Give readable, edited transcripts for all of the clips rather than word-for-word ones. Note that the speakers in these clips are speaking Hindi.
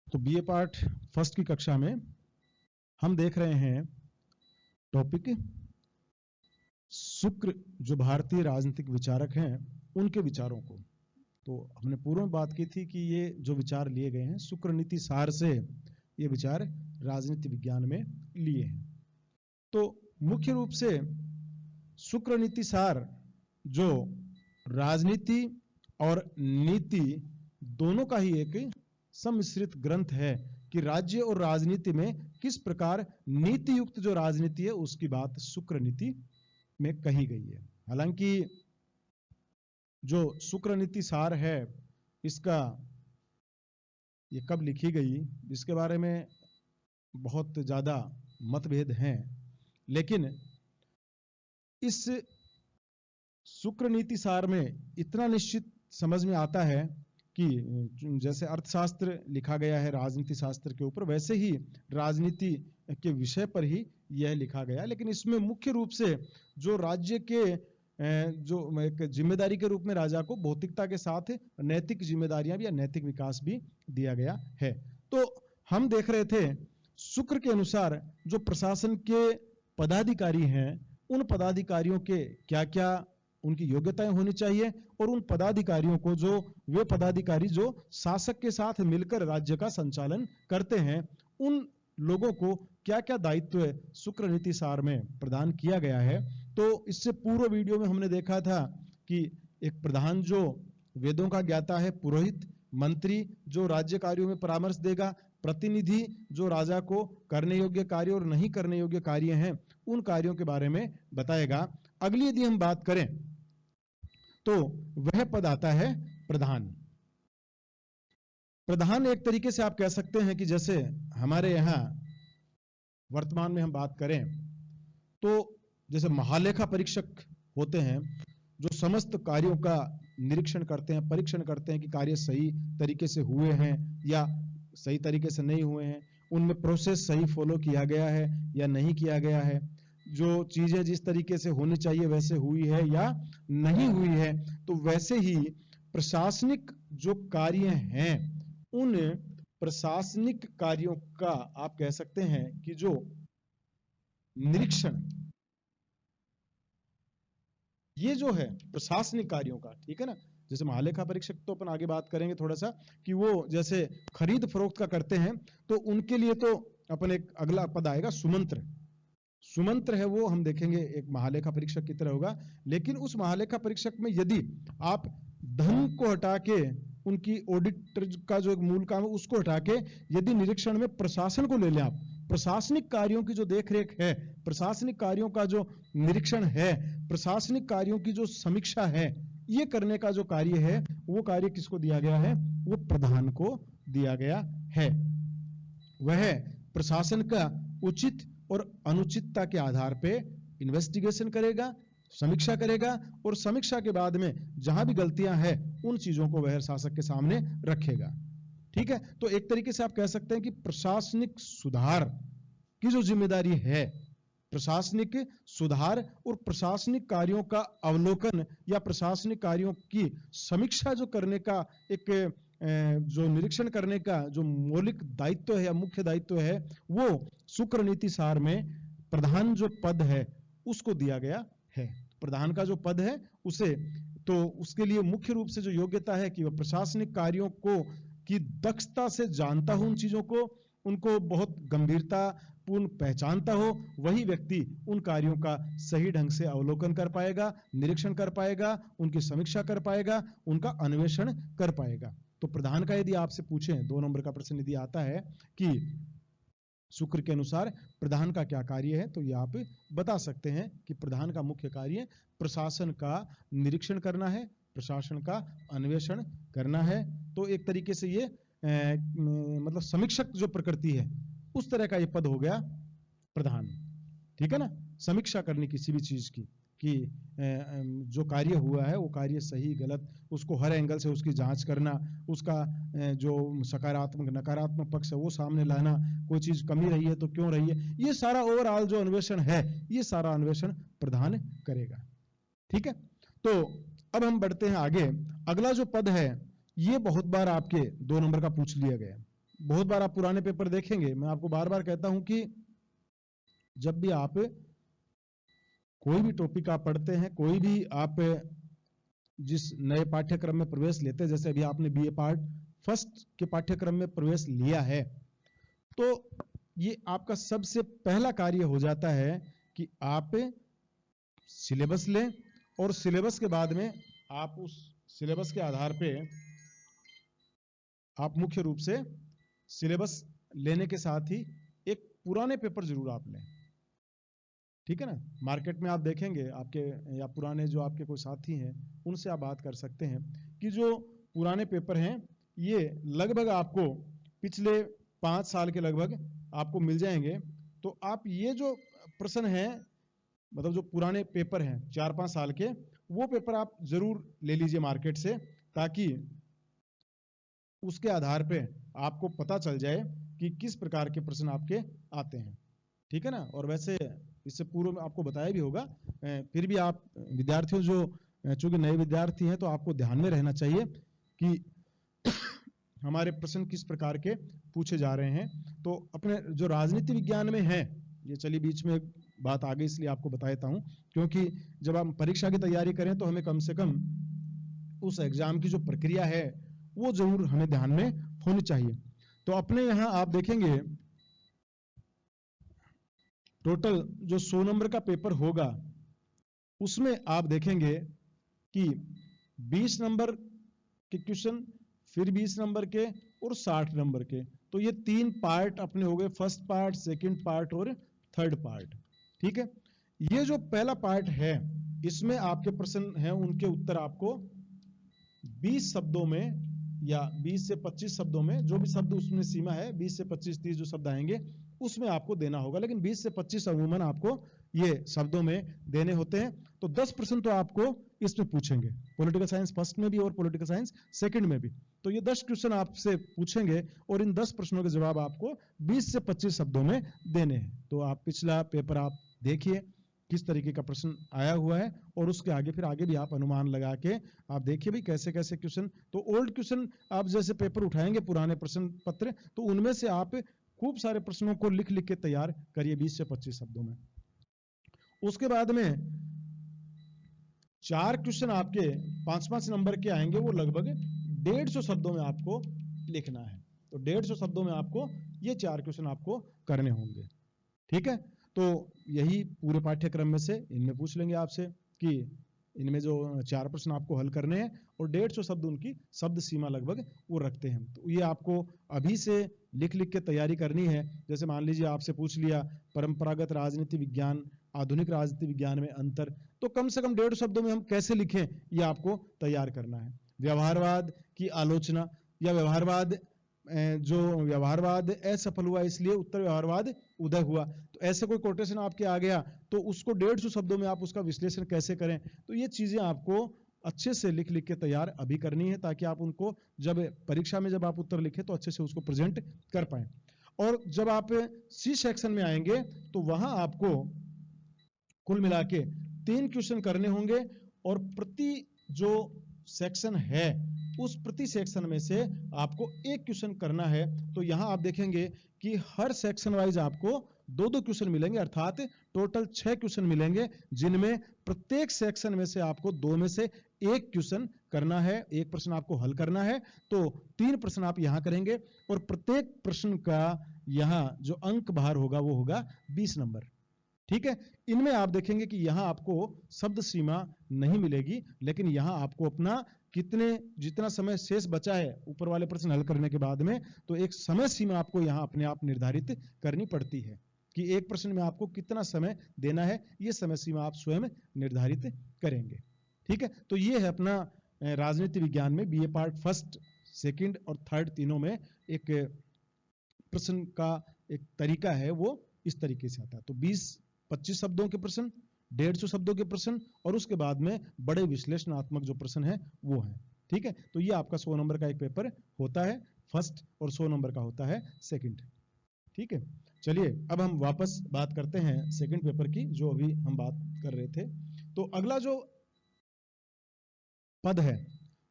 तो बीए पार्ट फर्स्ट की कक्षा में हम देख रहे हैं टॉपिक शुक्र, जो भारतीय राजनीतिक विचारक हैं उनके विचारों को। तो हमने पूर्व में बात की थी कि ये जो विचार लिए गए हैं शुक्र नीति सार से, ये विचार राजनीति विज्ञान में लिए हैं। तो मुख्य रूप से शुक्र नीति सार जो राजनीति और नीति दोनों का ही एक सम्मिश्रित ग्रंथ है कि राज्य और राजनीति में किस प्रकार नीति युक्त जो राजनीति है उसकी बात शुक्र नीति में कही गई है। हालांकि जो शुक्र नीति सार है इसका ये कब लिखी गई इसके बारे में बहुत ज्यादा मतभेद हैं, लेकिन इस शुक्र नीति सार में इतना निश्चित समझ में आता है कि जैसे अर्थशास्त्र लिखा गया है राजनीति शास्त्र के ऊपर, वैसे ही राजनीति के विषय पर ही यह लिखा गया। लेकिन इसमें मुख्य रूप से जो राज्य के जो एक जिम्मेदारी के रूप में राजा को भौतिकता के साथ नैतिक जिम्मेदारियां भी या नैतिक विकास भी दिया गया है। तो हम देख रहे थे शुक्र के अनुसार जो प्रशासन के पदाधिकारी हैं उन पदाधिकारियों के क्या क्या उनकी योग्यताएं होनी चाहिए, और उन पदाधिकारियों को जो वे पदाधिकारी जो शासक के साथ मिलकर राज्य का संचालन करते हैं उन लोगों को क्या क्या दायित्व शुक्र नीति सार में प्रदान किया गया है। तो इससे पूर्व वीडियो में हमने देखा था कि एक प्रधान जो वेदों का ज्ञाता है, पुरोहित, मंत्री जो राज्य कार्यों में परामर्श देगा, प्रतिनिधि जो राजा को करने योग्य कार्य और नहीं करने योग्य कार्य हैं उन कार्यों के बारे में बताएगा। अगली यदि हम बात करें तो वह पद आता है प्रधान। प्रधान एक तरीके से आप कह सकते हैं कि जैसे हमारे यहां वर्तमान में हम बात करें तो जैसे महालेखा परीक्षक होते हैं जो समस्त कार्यों का निरीक्षण करते हैं, परीक्षण करते हैं कि कार्य सही तरीके से हुए हैं या सही तरीके से नहीं हुए हैं, उनमें प्रोसेस सही फॉलो किया गया है या नहीं किया गया है, जो चीजें जिस तरीके से होनी चाहिए वैसे हुई है या नहीं हुई है। तो वैसे ही प्रशासनिक जो कार्य हैं उन प्रशासनिक कार्यों का आप कह सकते हैं कि जो निरीक्षण, ये जो है प्रशासनिक कार्यों का, ठीक है ना। जैसे महालेखा परीक्षक तो अपन आगे बात करेंगे थोड़ा सा कि वो जैसे खरीद फरोख्त का करते हैं तो उनके लिए तो अपन एक अगला पद आएगा सुमंत्र। सुमंत्र है वो हम देखेंगे एक महालेखा परीक्षक की तरह होगा। लेकिन उस महालेखा परीक्षक में यदि आप धन को हटा के उनकी ऑडिट का जो एक मूल काम है उसको हटा के यदि निरीक्षण में प्रशासन को ले लें, आप प्रशासनिक कार्यों की जो देखरेख है, प्रशासनिक कार्यों का जो निरीक्षण है, प्रशासनिक कार्यों की जो समीक्षा है, ये करने का जो कार्य है वो कार्य किसको दिया गया है? वो प्रधान को दिया गया है। वह प्रशासन का उचित और अनुचितता के आधार पे इन्वेस्टिगेशन करेगा, समीक्षा करेगा, और समीक्षा के बाद में जहां भी गलतियां हैं उन चीजों को वह शासक के सामने रखेगा। ठीक है, तो एक तरीके से आप कह सकते हैं कि प्रशासनिक सुधार की जो जिम्मेदारी है, प्रशासनिक सुधार और प्रशासनिक कार्यों का अवलोकन या प्रशासनिक कार्यों की समीक्षा जो करने का एक जो निरीक्षण करने का जो मौलिक दायित्व है या मुख्य दायित्व है वो शुक्र नीति सार में प्रधान जो पद है उसको दिया गया है। प्रधान का जो पद है उसे तो उसके लिए मुख्य रूप से जो योग्यता है कि वह प्रशासनिक कार्यों को की दक्षता से जानता हो, उन चीजों को उनको बहुत गंभीरता पूर्ण पहचानता हो, वही व्यक्ति उन कार्यों का सही ढंग से अवलोकन कर पाएगा, निरीक्षण कर पाएगा, उनकी समीक्षा कर पाएगा, उनका अन्वेषण कर पाएगा। तो प्रधान का यदि आपसे पूछें 2 नंबर का प्रश्न यदि आता है कि शुक्र के अनुसार प्रधान का क्या कार्य है, तो ये आप बता सकते हैं कि प्रधान का मुख्य कार्य प्रशासन का निरीक्षण करना है, प्रशासन का अन्वेषण करना है। तो एक तरीके से ये मतलब समीक्षक जो प्रकृति है उस तरह का ये पद हो गया प्रधान। ठीक है ना, समीक्षा करनी किसी भी चीज की कि जो कार्य हुआ है वो कार्य सही गलत, उसको हर एंगल से उसकी जांच करना, उसका जो सकारात्मक नकारात्मक पक्ष है वो सामने लाना, कोई चीज कमी रही है तो क्यों रही है, ये सारा ओवरऑल जो अन्वेषण है ये सारा अन्वेषण प्रधान करेगा। ठीक है, तो अब हम बढ़ते हैं आगे। अगला जो पद है ये बहुत बार आपके 2 नंबर का पूछ लिया गया। बहुत बार आप पुराने पेपर देखेंगे, मैं आपको बार बार कहता हूं कि जब भी आप कोई भी टॉपिक आप पढ़ते हैं, कोई भी आप जिस नए पाठ्यक्रम में प्रवेश लेते हैं, जैसे अभी आपने बीए पार्ट फर्स्ट के पाठ्यक्रम में प्रवेश लिया है, तो ये आपका सबसे पहला कार्य हो जाता है कि आप सिलेबस लें, और सिलेबस के बाद में आप उस सिलेबस के आधार पे आप मुख्य रूप से सिलेबस लेने के साथ ही एक पुराने पेपर जरूर आप लें, ठीक है ना। मार्केट में आप देखेंगे आपके या पुराने जो आपके कोई साथी हैं, उनसे आप बात कर सकते हैं कि जो पुराने पेपर हैं ये लगभग आपको पिछले 5 साल के लगभग आपको मिल जाएंगे। तो आप ये जो प्रश्न हैं, मतलब जो पुराने पेपर हैं 4-5 साल के, वो पेपर आप जरूर ले लीजिए मार्केट से, ताकि उसके आधार पे आपको पता चल जाए कि किस प्रकार के प्रश्न आपके आते हैं, ठीक है ना। और वैसे इससे पूर्व में आपको बताया भी होगा, फिर भी आप विद्यार्थियों जो चूंकि नए विद्यार्थी हैं, तो आपको ध्यान में रहना चाहिए कि हमारे प्रश्न किस प्रकार के पूछे जा रहे हैं। तो अपने जो राजनीति विज्ञान में है, ये चलिए बीच में बात आ गई इसलिए आपको बता देता हूं, क्योंकि जब हम परीक्षा की तैयारी करें तो हमें कम से कम उस एग्जाम की जो प्रक्रिया है वो जरूर हमें ध्यान में होनी चाहिए। तो अपने यहां आप देखेंगे टोटल जो 100 नंबर का पेपर होगा, उसमें आप देखेंगे कि 20 नंबर के क्वेश्चन, फिर 20 नंबर के और 60 नंबर के। तो ये 3 पार्ट अपने हो गए, फर्स्ट पार्ट, सेकंड पार्ट और थर्ड पार्ट, ठीक है। ये जो पहला पार्ट है, इसमें आपके प्रश्न हैं, उनके उत्तर आपको 20 शब्दों में या 20 से 25 शब्दों में, जो भी शब्द उसमें सीमा है 20 से 25-30 जो शब्द आएंगे उसमें आपको देना होगा, लेकिन 20 से 25 अमूमन आपको ये शब्दों में देने होते हैं। तो 10 प्रश्न तो आपको इसमें पूछेंगे, पॉलिटिकल साइंस फर्स्ट में भी और पॉलिटिकल साइंस सेकंड में भी। तो ये 10 क्वेश्चन आपसे पूछेंगे और इन 10 प्रश्नों के जवाब आपको 20 से 25 शब्दों में देने हैं। तो आप पिछला पेपर आप देखिए किस तरीके का प्रश्न आया हुआ है, और उसके आगे फिर आगे भी आप अनुमान लगा के आप देखिए भी कैसे कैसे क्वेश्चन। तो ओल्ड क्वेश्चन आप जैसे पेपर उठाएंगे पुराने प्रश्न पत्र, तो उनमें से आप खूब सारे प्रश्नों को लिख लिख के तैयार करिए 20 से 25 शब्दों में। उसके बाद में 4 क्वेश्चन आपके 5-5 नंबर के आएंगे, वो लगभग 150 शब्दों में आपको लिखना है। तो 150 शब्दों में आपको ये 4 क्वेश्चन आपको करने होंगे, ठीक है। तो यही पूरे पाठ्यक्रम में से इनमें पूछ लेंगे आपसे कि इनमें जो 4 प्रश्न आपको हल करने हैं, और 150 शब्द उनकी शब्द सीमा लगभग वो रखते हैं। तो ये आपको अभी से लिख लिख के तैयारी करनी है। जैसे मान लीजिए आपसे पूछ लिया परंपरागत राजनीति विज्ञान आधुनिक राजनीति विज्ञान में अंतर, तो कम से कम 150 शब्दों में हम कैसे लिखें ये आपको तैयार करना है। व्यवहारवाद की आलोचना, या व्यवहारवाद जो व्यवहारवाद असफल हुआ इसलिए उत्तर व्यवहारवाद उदय हुआ, तो ऐसे कोई कोटेशन आपके आ गया तो उसको 150 शब्दों में आप उसका विश्लेषण कैसे करें। तो ये चीजें आपको अच्छे से लिख लिख के तैयार अभी करनी है, ताकि आप उनको जब परीक्षा में जब आप उत्तर लिखें तो अच्छे से उसको प्रेजेंट कर पाए। और जब आप सी सेक्शन में आएंगे तो वहां आपको कुल मिला के 3 क्वेश्चन करने होंगे, और प्रति जो सेक्शन है उस प्रति सेक्शन में से आपको 1 क्वेश्चन करना है। तो यहां आप देखेंगे कि हर सेक्शन वाइज आपको 2-2 क्वेश्चन मिलेंगे, अर्थात टोटल 6 क्वेश्चन मिलेंगे, जिनमें प्रत्येक सेक्शन में से आपको 2 में से 1 क्वेश्चन करना है, 1 प्रश्न आपको हल करना है। तो 3 प्रश्न आप यहां करेंगे, और प्रत्येक प्रश्न का यहां जो अंक भार होगा वो होगा 20 नंबर, ठीक है। इनमें आप देखेंगे कि यहां आपको शब्द सीमा नहीं मिलेगी, लेकिन यहां आपको अपना जितना समय शेष बचा है ऊपर वाले प्रश्न हल करने के बाद में, तो एक समय सीमा आपको यहां अपने आप निर्धारित करनी पड़ती है कि एक प्रश्न में आपको कितना समय देना है। यह समय सीमा आप स्वयं निर्धारित करेंगे, ठीक है। तो ये है अपना राजनीति विज्ञान में बीए पार्ट फर्स्ट, सेकंड और थर्ड तीनों में एक प्रश्न का एक तरीका है, वो इस तरीके से आता है। तो 20-25 शब्दों के प्रश्न, 150 शब्दों के प्रश्न, और उसके बाद में बड़े विश्लेषणात्मक जो प्रश्न है वो है, ठीक है। तो ये आपका 100 नंबर का एक पेपर होता है फर्स्ट, और 100 नंबर का होता है सेकंड, ठीक है। चलिए अब हम वापस बात करते हैं सेकंड पेपर की, जो अभी हम बात कर रहे थे। तो अगला जो पद है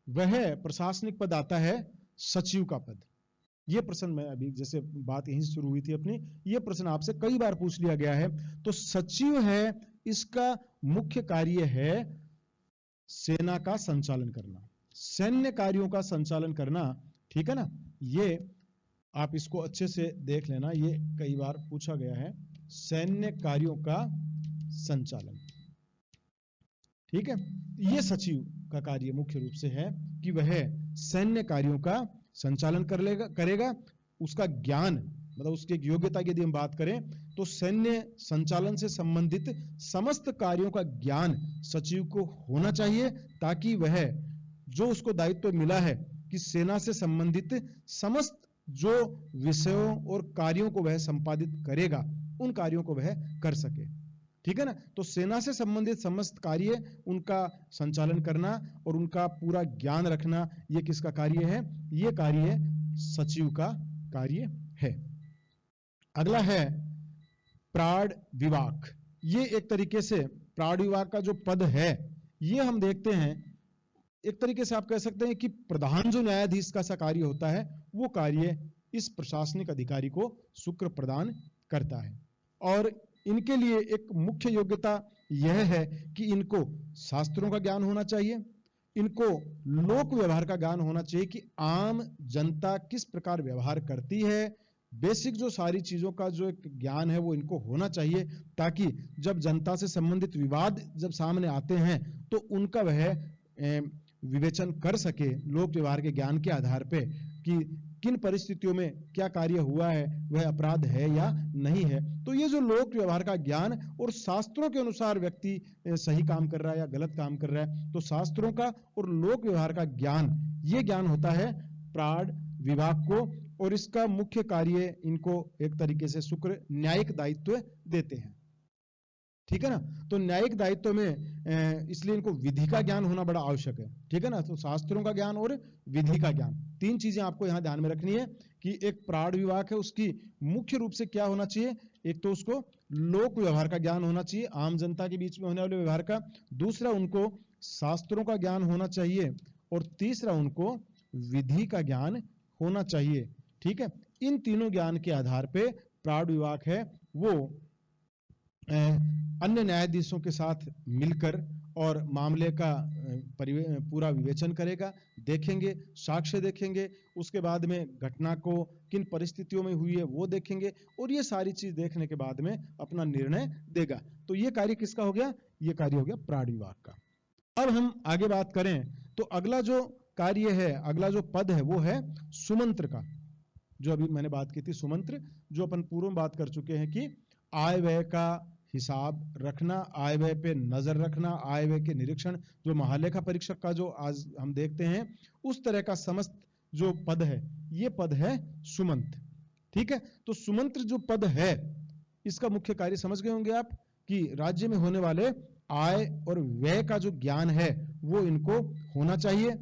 वह प्रशासनिक पद आता है सचिव का पद, ये प्रश्न मैं अभी जैसे बात यहीं शुरू हुई थी अपनी, ये प्रश्न आपसे कई बार पूछ लिया गया है। तो सचिव है, इसका मुख्य कार्य है सेना का संचालन करना, सैन्य कार्यों का संचालन करना, ठीक है ना। ये आप इसको अच्छे से देख लेना, ये कई बार पूछा गया है, सैन्य कार्यों का संचालन, ठीक है। ये सचिव का कार्य मुख्य रूप से है कि वह सैन्य कार्यों का संचालन करेगा। उसका ज्ञान मतलब उसकी एक योग्यता की यदि हम बात करें तो सैन्य संचालन से संबंधित समस्त कार्यों का ज्ञान सचिव को होना चाहिए, ताकि वह जो उसको दायित्व मिला है कि सेना से संबंधित समस्त जो विषयों और कार्यों को वह संपादित करेगा, उन कार्यों को वह कर सके, ठीक है ना। तो सेना से संबंधित समस्त कार्य उनका संचालन करना और उनका पूरा ज्ञान रखना, ये किसका कार्य है? ये कार्य सचिव का कार्य है। अगला है प्राण विभाग। ये एक तरीके से प्राण विभाग का जो पद है, ये हम देखते हैं एक तरीके से आप कह सकते हैं कि प्रधान जो न्यायाधीश का सा कार्य होता है, वो कार्य इस प्रशासनिक अधिकारी को शुक्र प्रदान करता है। और इनके लिए एक मुख्य योग्यता यह है कि इनको शास्त्रों का ज्ञान होना चाहिए, इनको लोक व्यवहार का ज्ञान होना चाहिए कि आम जनता किस प्रकार व्यवहार करती है, बेसिक जो सारी चीजों का जो एक ज्ञान है वो इनको होना चाहिए, ताकि जब जनता से संबंधित विवाद जब सामने आते हैं तो उनका वह विवेचन कर सके लोक व्यवहार के ज्ञान के आधार पे कि किन परिस्थितियों में क्या कार्य हुआ है, वह अपराध है या नहीं है। तो ये जो लोक व्यवहार का ज्ञान और शास्त्रों के अनुसार व्यक्ति सही काम कर रहा है या गलत काम कर रहा है, तो शास्त्रों का और लोक व्यवहार का ज्ञान, ये ज्ञान होता है प्राण विभाग को, और इसका मुख्य कार्य इनको एक तरीके से शुक्र न्यायिक दायित्व देते हैं, ठीक है ना। तो न्यायिक दायित्व में इसलिए इनको विधि का ज्ञान होना बड़ा आवश्यक है, ठीक है ना। तो शास्त्रों का ज्ञान और विधि का ज्ञान, तीन चीजें आपको यहां ध्यान में रखनी है कि एक प्राण विभाग है, उसकी मुख्य रूप से क्या होना चाहिए? एक तो उसको लोक व्यवहार का ज्ञान होना चाहिए, आम जनता के बीच में होने वाले व्यवहार का, दूसरा उनको शास्त्रों का ज्ञान होना चाहिए, और तीसरा उनको विधि का ज्ञान होना चाहिए, ठीक है। इन तीनों ज्ञान के आधार पे प्राण विभाग है वो अन्य न्यायाधीशों के साथ मिलकर और मामले का पूरा विवेचन करेगा, देखेंगे, साक्ष्य देखेंगे, उसके बाद में घटना को किन परिस्थितियों में हुई है वो देखेंगे, और ये सारी चीज देखने के बाद में अपना निर्णय देगा। तो ये कार्य किसका हो गया? ये कार्य हो गया प्राण विभाग का। अब हम आगे बात करें तो अगला जो कार्य है, अगला जो पद है वो है सुमंत्र का। जो अभी मैंने बात की थी सुमंत्र, जो अपन पूर्व में बात कर चुके हैं कि आय व्यय का हिसाब रखना, आय व्यय पे नजर रखना, आय व्यय के निरीक्षण, जो महालेखा परीक्षक का जो आज हम देखते हैं, उस तरह का समस्त जो पद है, ये पद है सुमंत्र, ठीक है। तो सुमंत्र जो पद है, इसका मुख्य कार्य समझ गए होंगे आप कि राज्य में होने वाले आय और व्यय का जो ज्ञान है वो इनको होना चाहिए,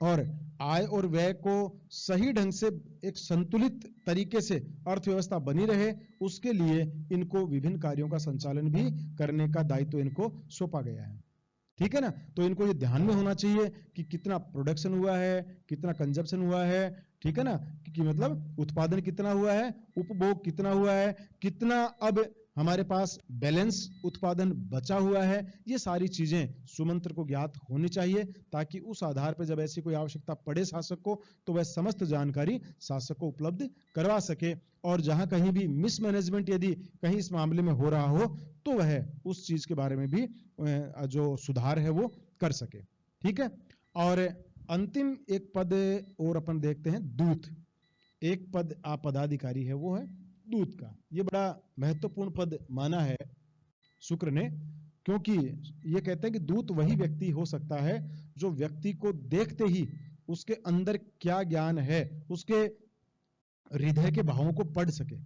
और आय और व्यय को सही ढंग से एक संतुलित तरीके से अर्थव्यवस्था बनी रहे, उसके लिए इनको विभिन्न कार्यों का संचालन भी करने का दायित्व इनको सौंपा गया है, ठीक है ना। तो इनको ये ध्यान में होना चाहिए कि कितना प्रोडक्शन हुआ है, कितना कंजप्शन हुआ है, ठीक है ना, कि मतलब उत्पादन कितना हुआ है, उपभोग कितना हुआ है, कितना अब हमारे पास बैलेंस उत्पादन बचा हुआ है, ये सारी चीजें सुमंत्र को ज्ञात होनी चाहिए, ताकि उस आधार पर जब ऐसी कोई आवश्यकता पड़े शासक को, तो वह समस्त जानकारी शासक को उपलब्ध करवा सके, और जहां कहीं भी मिसमैनेजमेंट यदि कहीं इस मामले में हो रहा हो तो वह उस चीज के बारे में भी जो सुधार है वो कर सके, ठीक है। और अंतिम एक पद और अपन देखते हैं दूत। एक पद पदाधिकारी है वो है दूत का। ये बड़ा महत्वपूर्ण पद माना है शुक्र ने, क्योंकि ये कहते हैं कि दूत वही व्यक्ति हो सकता है जो व्यक्ति को देखते ही उसके अंदर क्या ज्ञान है, उसके हृदय के भावों को पढ़ सके,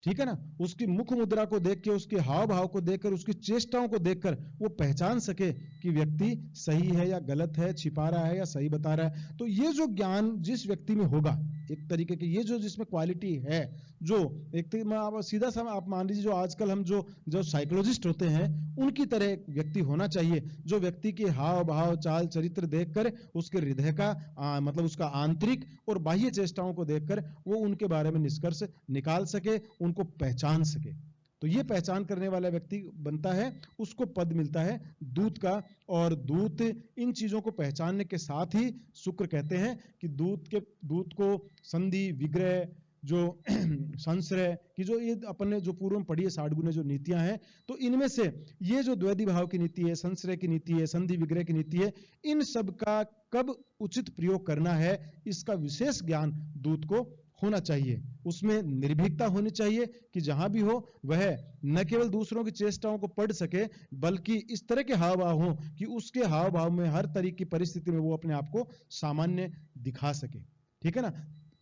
ठीक है ना। उसकी मुख मुद्रा को देख के, उसके हाव भाव को देखकर, उसकी चेष्टाओं को देखकर वो पहचान सके कि व्यक्ति सही है या गलत है, छिपा रहा है या सही बता रहा है। तो ये जो ज्ञान जिस व्यक्ति में होगा, एक तरीके की ये जो जिसमें क्वालिटी है, जो एक मैं आप सीधा सा आप मान लीजिए जो आजकल हम जो साइकोलॉजिस्ट होते हैं उनकी तरह एक व्यक्ति होना चाहिए, जो व्यक्ति के हाव भाव चाल चरित्र देखकर उसके हृदय का मतलब उसका आंतरिक और बाह्य चेष्टाओं को देखकर वो उनके बारे में निष्कर्ष निकाल सके, उनको पहचान सके। तो ये पहचान करने वाला व्यक्ति बनता है, उसको पद मिलता है दूत का। और दूत इन चीजों को पहचानने के साथ ही शुक्र कहते हैं कि दूत को संधि विग्रह जो संश्रय की जो ये अपन ने जो पूर्व में पढ़ी है 60 गुणे जो नीतियां हैं, तो इनमें से ये जो द्वैधी भाव की नीति है, संश्रय की नीति है, संधि विग्रह की नीति है, इन सब का कब उचित प्रयोग करना है इसका विशेष ज्ञान दूत को होना चाहिए। उसमें निर्भीकता होनी चाहिए कि जहां भी हो वह न केवल दूसरों की चेष्टाओं को पढ़ सके, बल्कि इस तरह के हाव भाव हो कि उसके हाव भाव में हर तरह की परिस्थिति में वो अपने आप को सामान्य दिखा सके। ठीक है ना,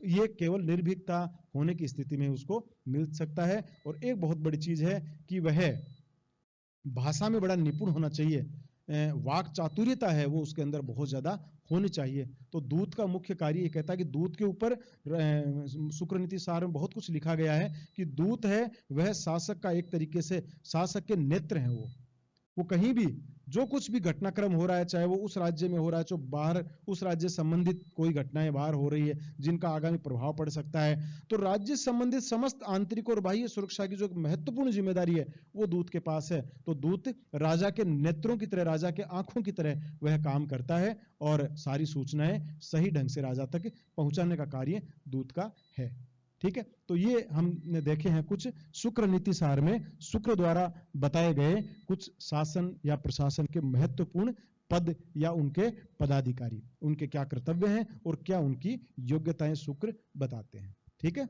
ये केवल निर्भीकता होने की स्थिति में उसको मिल सकता है। और एक बहुत बड़ी चीज है कि वह भाषा में बड़ा निपुण होना चाहिए, वाक चातुर्यता है वो उसके अंदर बहुत ज्यादा होनी चाहिए। तो दूत का मुख्य कार्य ये कहता है कि दूत के ऊपर शुक्र नीति सार में बहुत कुछ लिखा गया है कि दूत है वह शासक का एक तरीके से शासक के नेत्र हैं। वो कहीं भी जो कुछ भी घटनाक्रम हो रहा है, चाहे वो उस राज्य में हो रहा है, जो बाहर उस राज्य संबंधित कोई घटनाएं बाहर हो रही है जिनका आगामी प्रभाव पड़ सकता है, तो राज्य संबंधित समस्त आंतरिक और बाह्य सुरक्षा की जो महत्वपूर्ण जिम्मेदारी है वो दूत के पास है। तो दूत राजा के नेत्रों की तरह, राजा के आंखों की तरह वह काम करता है और सारी सूचनाएं सही ढंग से राजा तक पहुंचाने का कार्य दूत का है। ठीक है, तो ये हमने देखे हैं कुछ शुक्र नीति सार में शुक्र द्वारा बताए गए कुछ शासन या प्रशासन के महत्वपूर्ण पद या उनके पदाधिकारी, उनके क्या कर्तव्य हैं और क्या उनकी योग्यताएं शुक्र बताते हैं। ठीक है।